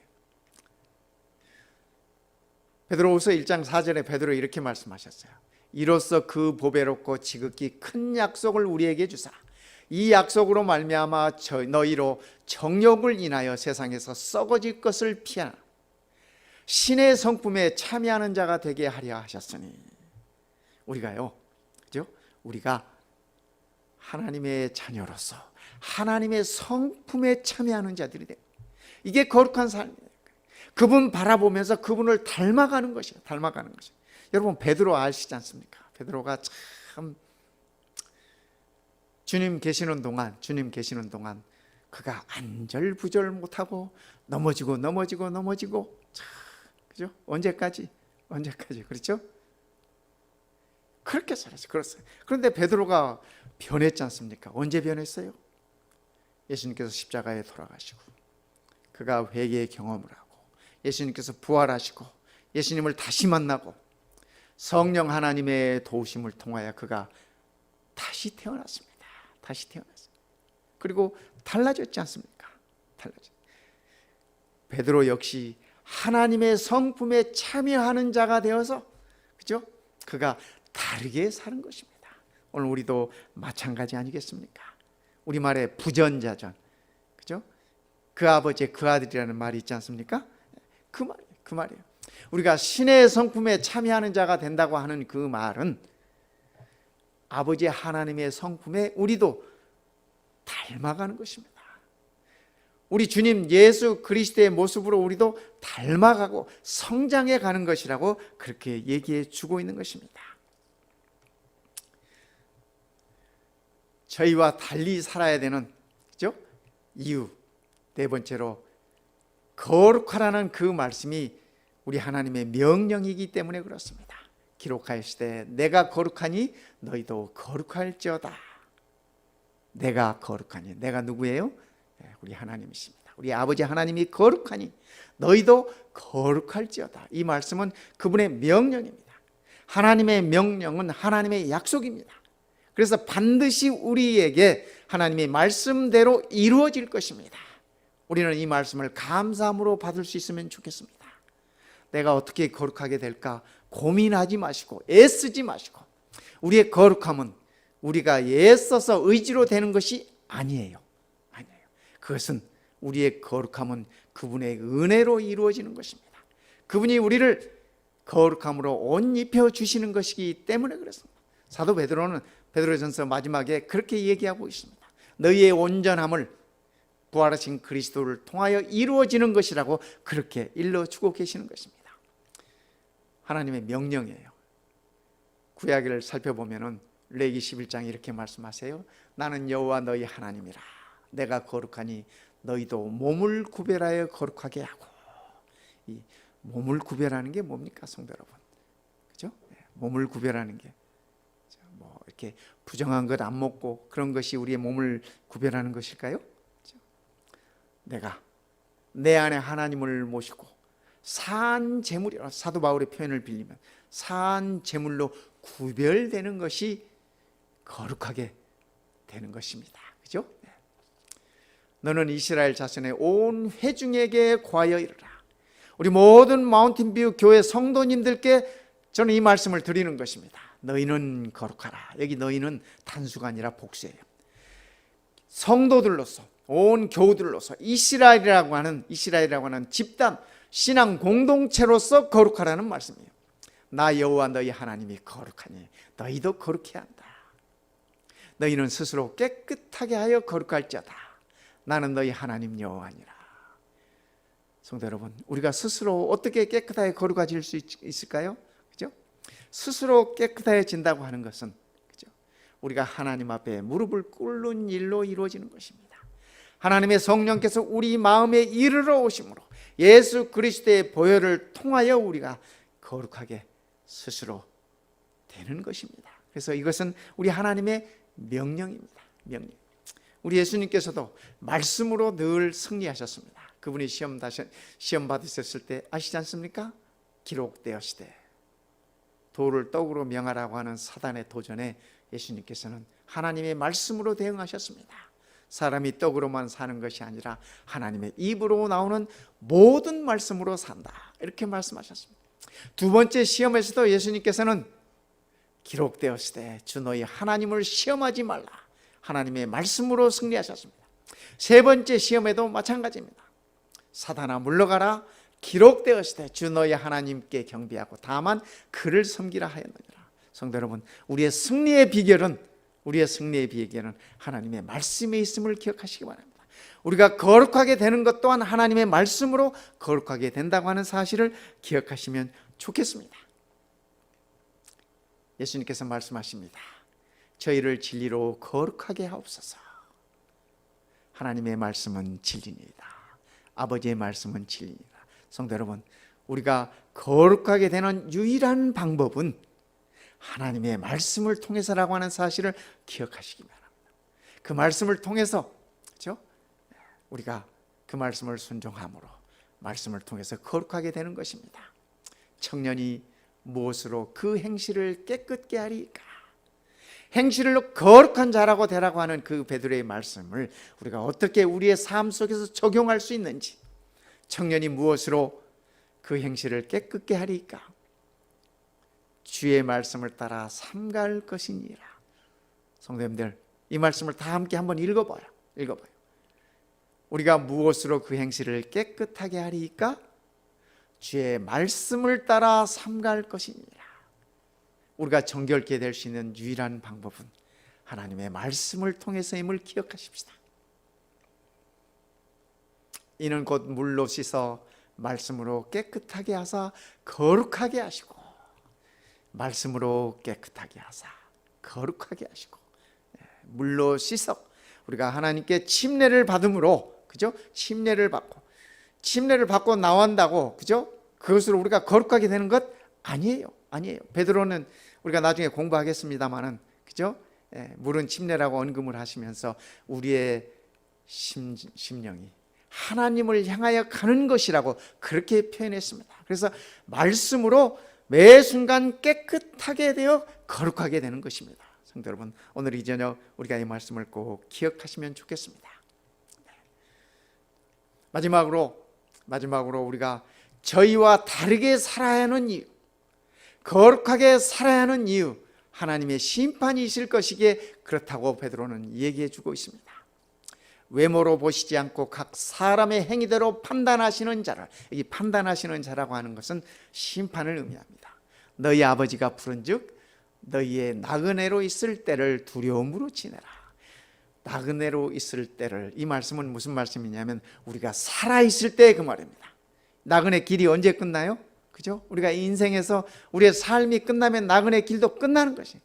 베드로후서 1장 4절에 베드로 이렇게 말씀하셨어요. 이로써 그 보배롭고 지극히 큰 약속을 우리에게 주사 이 약속으로 말미암아 너희로 정욕을 인하여 세상에서 썩어질 것을 피하나 신의 성품에 참여하는 자가 되게 하려 하셨으니, 우리가요, 그죠? 우리가 하나님의 자녀로서 하나님의 성품에 참여하는 자들이 돼요. 이게 거룩한 삶이에요. 그분 바라보면서 그분을 닮아가는 것이에요. 닮아가는 것이에요. 여러분 베드로 아시지 않습니까? 베드로가 참 주님 계시는 동안 그가 안절부절 못하고 넘어지고 그죠? 언제까지 그렇죠? 그렇게 살았어요. 그렇어요. 그런데 베드로가 변했지 않습니까? 언제 변했어요? 예수님께서 십자가에 돌아가시고 그가 회개의 경험을 하고 예수님께서 부활하시고 예수님을 다시 만나고 성령 하나님의 도우심을 통하여 그가 다시 태어났습니다. 다시 태어났어요. 그리고 달라졌지 않습니까? 달라졌어요. 베드로 역시 하나님의 성품에 참여하는 자가 되어서, 그죠? 그가 다르게 사는 것입니다. 오늘 우리도 마찬가지 아니겠습니까? 우리말에 부전자전, 그죠? 그 아버지의 그 아들이라는 말이 있지 않습니까? 그 말이에요. 우리가 신의 성품에 참여하는 자가 된다고 하는 그 말은 아버지 하나님의 성품에 우리도 닮아가는 것입니다. 우리 주님 예수 그리스도의 모습으로 우리도 닮아가고 성장해 가는 것이라고 그렇게 얘기해 주고 있는 것입니다. 저희와 달리 살아야 되는, 그죠? 이유, 네 번째로 거룩하라는 그 말씀이 우리 하나님의 명령이기 때문에 그렇습니다. 기록하시되 내가 거룩하니 너희도 거룩할지어다. 내가 거룩하니, 내가 누구예요? 우리 하나님이십니다. 우리 아버지 하나님이 거룩하니 너희도 거룩할지어다. 이 말씀은 그분의 명령입니다. 하나님의 명령은 하나님의 약속입니다. 그래서 반드시 우리에게 하나님의 말씀대로 이루어질 것입니다. 우리는 이 말씀을 감사함으로 받을 수 있으면 좋겠습니다. 내가 어떻게 거룩하게 될까 고민하지 마시고 애쓰지 마시고, 우리의 거룩함은 우리가 애써서 의지로 되는 것이 아니에요. 그것은 우리의 거룩함은 그분의 은혜로 이루어지는 것입니다. 그분이 우리를 거룩함으로 옷 입혀 주시는 것이기 때문에 그렇습니다. 사도 베드로는 베드로전서 마지막에 그렇게 얘기하고 있습니다. 너희의 온전함을 부활하신 그리스도를 통하여 이루어지는 것이라고 그렇게 일러주고 계시는 것입니다. 하나님의 명령이에요. 구약을 살펴보면 레위기 11장에 이렇게 말씀하세요. 나는 여호와 너희 하나님이라. 내가 거룩하니 너희도 몸을 구별하여 거룩하게 하고. 이 몸을 구별하는 게 뭡니까, 성도 여러분? 그죠? 몸을 구별하는 게 뭐 이렇게 부정한 것 안 먹고 그런 것이 우리의 몸을 구별하는 것일까요? 그죠? 내가 내 안에 하나님을 모시고 산 제물이라, 사도 바울의 표현을 빌리면 산 제물로 구별되는 것이 거룩하게 되는 것입니다. 그죠? 너는 이스라엘 자손의 온 회중에게 구하여 이르라. 우리 모든 마운틴뷰 교회 성도님들께 저는 이 말씀을 드리는 것입니다. 너희는 거룩하라. 여기 너희는 단수가 아니라 복수예요. 성도들로서, 온 교우들로서 이스라엘이라고 하는 집단, 신앙 공동체로서 거룩하라는 말씀이에요. 나 여호와 너희 하나님이 거룩하니 너희도 거룩해야 한다. 너희는 스스로 깨끗하게 하여 거룩할지어다. 나는 너희 하나님 여호와니라. 성도 여러분, 우리가 스스로 어떻게 깨끗하게 거룩해질 수 있을까요? 그죠? 스스로 깨끗해진다고 하는 것은, 그죠? 우리가 하나님 앞에 무릎을 꿇는 일로 이루어지는 것입니다. 하나님의 성령께서 우리 마음에 이르러 오심으로 예수 그리스도의 보혈을 통하여 우리가 거룩하게 스스로 되는 것입니다. 그래서 이것은 우리 하나님의 명령입니다. 명령. 우리 예수님께서도 말씀으로 늘 승리하셨습니다. 그분이 시험 받으셨을 때 아시지 않습니까? 기록되었으되 돌을 떡으로 명하라고 하는 사단의 도전에 예수님께서는 하나님의 말씀으로 대응하셨습니다. 사람이 떡으로만 사는 것이 아니라 하나님의 입으로 나오는 모든 말씀으로 산다, 이렇게 말씀하셨습니다. 두 번째 시험에서도 예수님께서는 기록되었으되 주 너희 하나님을 시험하지 말라, 하나님의 말씀으로 승리하셨습니다. 세 번째 시험에도 마찬가지입니다. 사단아 물러가라, 기록되었으되 주 너희 하나님께 경배하고 다만 그를 섬기라 하였느니라. 성도 여러분, 우리의 승리의 비결은 하나님의 말씀에 있음을 기억하시기 바랍니다. 우리가 거룩하게 되는 것 또한 하나님의 말씀으로 거룩하게 된다고 하는 사실을 기억하시면 좋겠습니다. 예수님께서 말씀하십니다. 저희를 진리로 거룩하게 하옵소서. 하나님의 말씀은 진리입니다. 아버지의 말씀은 진리입니다. 성도 여러분, 우리가 거룩하게 되는 유일한 방법은 하나님의 말씀을 통해서라고 하는 사실을 기억하시기 바랍니다. 그 말씀을 통해서, 그렇죠? 우리가 그 말씀을 순종함으로 말씀을 통해서 거룩하게 되는 것입니다. 청년이 무엇으로 그 행실을 깨끗게 하리까? 행실로 거룩한 자라고 되라고 하는 그 베드로의 말씀을 우리가 어떻게 우리의 삶 속에서 적용할 수 있는지, 청년이 무엇으로 그 행실을 깨끗게 하리까? 주의 말씀을 따라 삼갈 것이니라. 성도님들, 이 말씀을 다 함께 한번 읽어봐요. 우리가 무엇으로 그 행실을 깨끗하게 하리까? 주의 말씀을 따라 삼갈 것이니라. 우리가 정결케 될 수 있는 유일한 방법은 하나님의 말씀을 통해서임을 기억하십시다. 이는 곧 물로 씻어 말씀으로 깨끗하게 하사 거룩하게 하시고, 말씀으로 깨끗하게 하사 거룩하게 하시고, 물로 씻어 우리가 하나님께 침례를 받음으로, 그죠? 침례를 받고 나온다고, 그죠? 그것으로 우리가 거룩하게 되는 것 아니에요. 베드로는 우리가 나중에 공부하겠습니다만은, 그죠? 물은 침례라고 언급을 하시면서 우리의 심령이 하나님을 향하여 가는 것이라고 그렇게 표현했습니다. 그래서 말씀으로 매 순간 깨끗하게 되어 거룩하게 되는 것입니다. 성도 여러분, 오늘 이 저녁 우리가 이 말씀을 꼭 기억하시면 좋겠습니다. 마지막으로 우리가 저희와 다르게 살아야 하는 이유, 거룩하게 살아야 하는 이유, 하나님의 심판이 있을 것이기에 그렇다고 베드로는 얘기해 주고 있습니다. 외모로 보시지 않고 각 사람의 행위대로 판단하시는 자를, 이 판단하시는 자라고 하는 것은 심판을 의미합니다. 너희 아버지가 부른즉 너희의 나그네로 있을 때를 두려움으로 지내라. 나그네로 있을 때를, 이 말씀은 무슨 말씀이냐면 우리가 살아있을 때 그 말입니다. 나그네 길이 언제 끝나요? 그죠? 우리가 인생에서 우리의 삶이 끝나면 나그네 길도 끝나는 것이.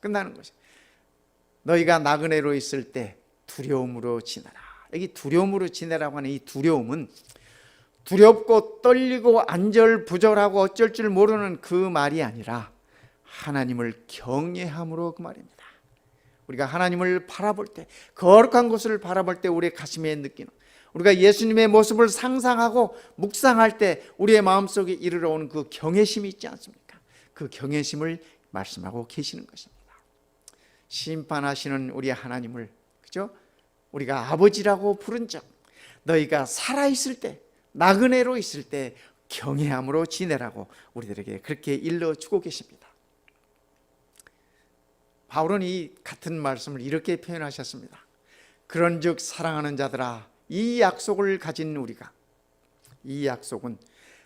너희가 나그네로 있을 때 두려움으로 지내라. 여기 두려움으로 지내라고 하는 이 두려움은 두렵고 떨리고 안절부절하고 어쩔 줄 모르는 그 말이 아니라 하나님을 경외함으로 그 말입니다. 우리가 하나님을 바라볼 때, 거룩한 곳을 바라볼 때 우리의 가슴에 느끼는, 우리가 예수님의 모습을 상상하고 묵상할 때 우리의 마음속에 이르러 오는 그 경외심이 있지 않습니까? 그 경외심을 말씀하고 계시는 것입니다. 심판하시는 우리 하나님을, 그죠? 우리가 아버지라고 부른 적, 너희가 살아있을 때, 나그네로 있을 때 경외함으로 지내라고 우리들에게 그렇게 일러주고 계십니다. 바울은 이 같은 말씀을 이렇게 표현하셨습니다. 그런즉 사랑하는 자들아, 이 약속을 가진 우리가, 이 약속은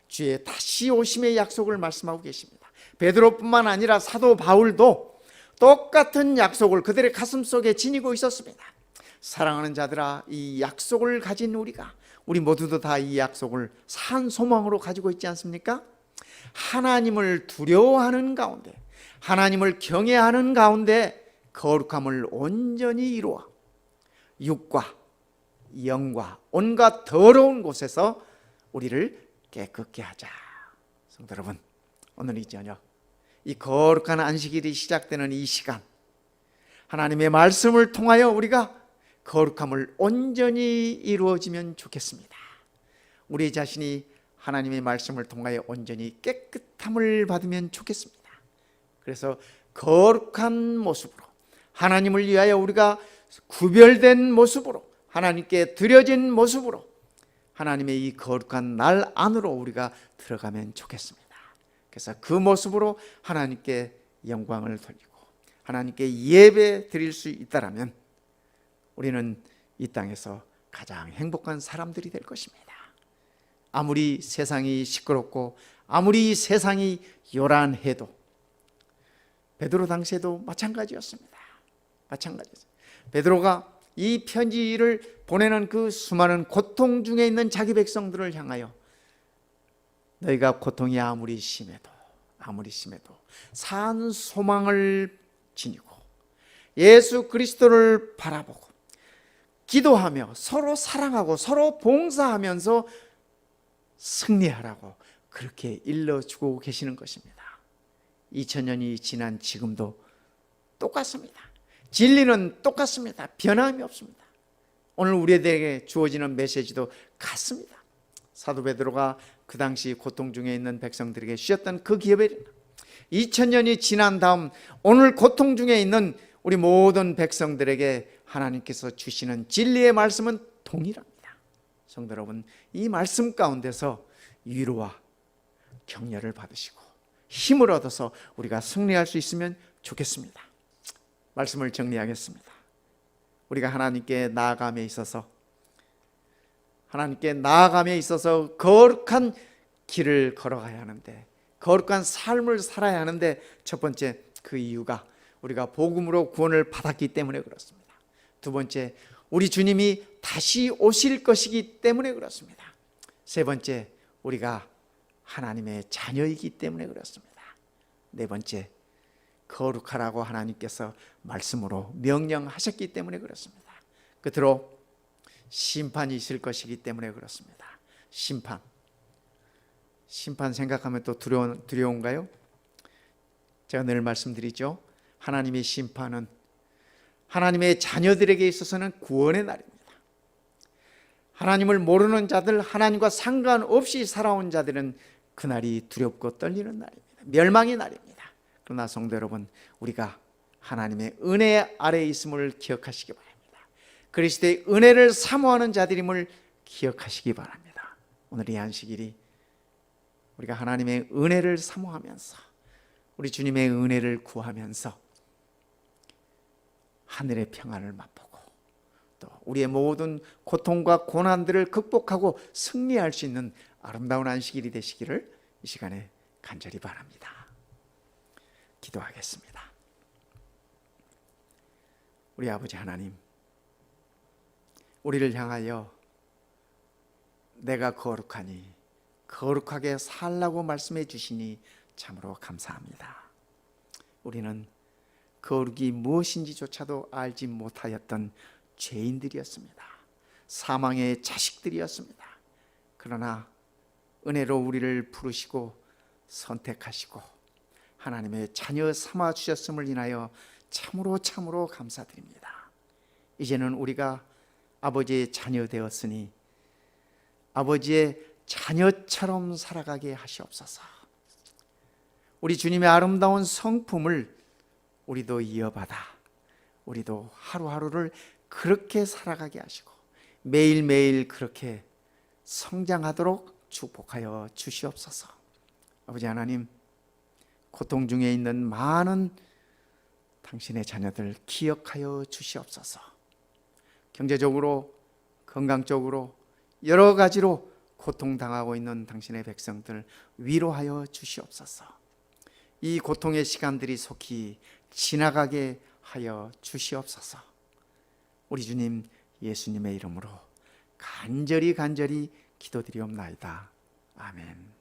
주의 다시 오심의 약속을 말씀하고 계십니다. 베드로뿐만 아니라 사도 바울도 똑같은 약속을 그들의 가슴 속에 지니고 있었습니다. 사랑하는 자들아, 이 약속을 가진 우리 모두도 다 이 약속을 산 소망으로 가지고 있지 않습니까? 하나님을 두려워하는 가운데, 하나님을 경외하는 가운데 거룩함을 온전히 이루어 육과 영과 온갖 더러운 곳에서 우리를 깨끗게 하자. 성도 여러분, 오늘 이 저녁 이 거룩한 안식일이 시작되는 이 시간, 하나님의 말씀을 통하여 우리가 거룩함을 온전히 이루어지면 좋겠습니다. 우리 자신이 하나님의 말씀을 통하여 온전히 깨끗함을 받으면 좋겠습니다. 그래서 거룩한 모습으로, 하나님을 위하여 우리가 구별된 모습으로, 하나님께 드려진 모습으로 하나님의 이 거룩한 날 안으로 우리가 들어가면 좋겠습니다. 그래서 그 모습으로 하나님께 영광을 돌리고 하나님께 예배 드릴 수 있다라면 우리는 이 땅에서 가장 행복한 사람들이 될 것입니다. 아무리 세상이 시끄럽고 아무리 세상이 요란해도, 베드로 당시에도 마찬가지였습니다. 베드로가 이 편지를 보내는 그 수많은 고통 중에 있는 자기 백성들을 향하여 너희가 고통이 아무리 심해도 산 소망을 지니고 예수 그리스도를 바라보고 기도하며 서로 사랑하고 서로 봉사하면서 승리하라고 그렇게 일러주고 계시는 것입니다. 2000년이 지난 지금도 똑같습니다. 진리는 똑같습니다. 변함이 없습니다. 오늘 우리에게 주어지는 메시지도 같습니다. 사도 베드로가 그 당시 고통 중에 있는 백성들에게 주셨던 그 기회를 2000년이 지난 다음 오늘 고통 중에 있는 우리 모든 백성들에게 하나님께서 주시는 진리의 말씀은 동일합니다. 성도 여러분, 이 말씀 가운데서 위로와 격려를 받으시고 힘을 얻어서 우리가 승리할 수 있으면 좋겠습니다. 말씀을 정리하겠습니다. 우리가 하나님께 나아감에 있어서 거룩한 길을 걸어가야 하는데, 거룩한 삶을 살아야 하는데, 첫 번째 그 이유가 우리가 복음으로 구원을 받았기 때문에 그렇습니다. 두 번째, 우리 주님이 다시 오실 것이기 때문에 그렇습니다. 세 번째, 우리가 하나님의 자녀이기 때문에 그렇습니다. 네 번째, 거룩하라고 하나님께서 말씀으로 명령하셨기 때문에 그렇습니다. 끝으로 심판이 있을 것이기 때문에 그렇습니다. 심판 생각하면 또 두려운가요? 제가 늘 말씀드리죠. 하나님의 심판은 하나님의 자녀들에게 있어서는 구원의 날입니다. 하나님을 모르는 자들, 하나님과 상관없이 살아온 자들은 그날이 두렵고 떨리는 날입니다. 멸망의 날입니다. 그러나 성도 여러분, 우리가 하나님의 은혜 아래에 있음을 기억하시기 바랍니다. 그리스도의 은혜를 사모하는 자들임을 기억하시기 바랍니다. 오늘 이 안식일이 우리가 하나님의 은혜를 사모하면서 우리 주님의 은혜를 구하면서 하늘의 평안을 맛보고 또 우리의 모든 고통과 고난들을 극복하고 승리할 수 있는 아름다운 안식일이 되시기를 이 시간에 간절히 바랍니다. 기도하겠습니다. 우리 아버지 하나님, 우리를 향하여 내가 거룩하니 거룩하게 살라고 말씀해 주시니 참으로 감사합니다. 우리는 거룩이 무엇인지조차도 알지 못하였던 죄인들이었습니다. 사망의 자식들이었습니다. 그러나 은혜로 우리를 부르시고 선택하시고 하나님의 자녀 삼아 주셨음을 인하여 참으로 감사드립니다. 이제는 우리가 아버지의 자녀 되었으니 아버지의 자녀처럼 살아가게 하시옵소서. 우리 주님의 아름다운 성품을 우리도 이어받아 우리도 하루하루를 그렇게 살아가게 하시고 매일매일 그렇게 성장하도록 축복하여 주시옵소서. 아버지 하나님, 고통 중에 있는 많은 당신의 자녀들 기억하여 주시옵소서. 경제적으로, 건강적으로 여러 가지로 고통당하고 있는 당신의 백성들 위로하여 주시옵소서. 이 고통의 시간들이 속히 지나가게 하여 주시옵소서. 우리 주님 예수님의 이름으로 간절히 기도드리옵나이다. 아멘.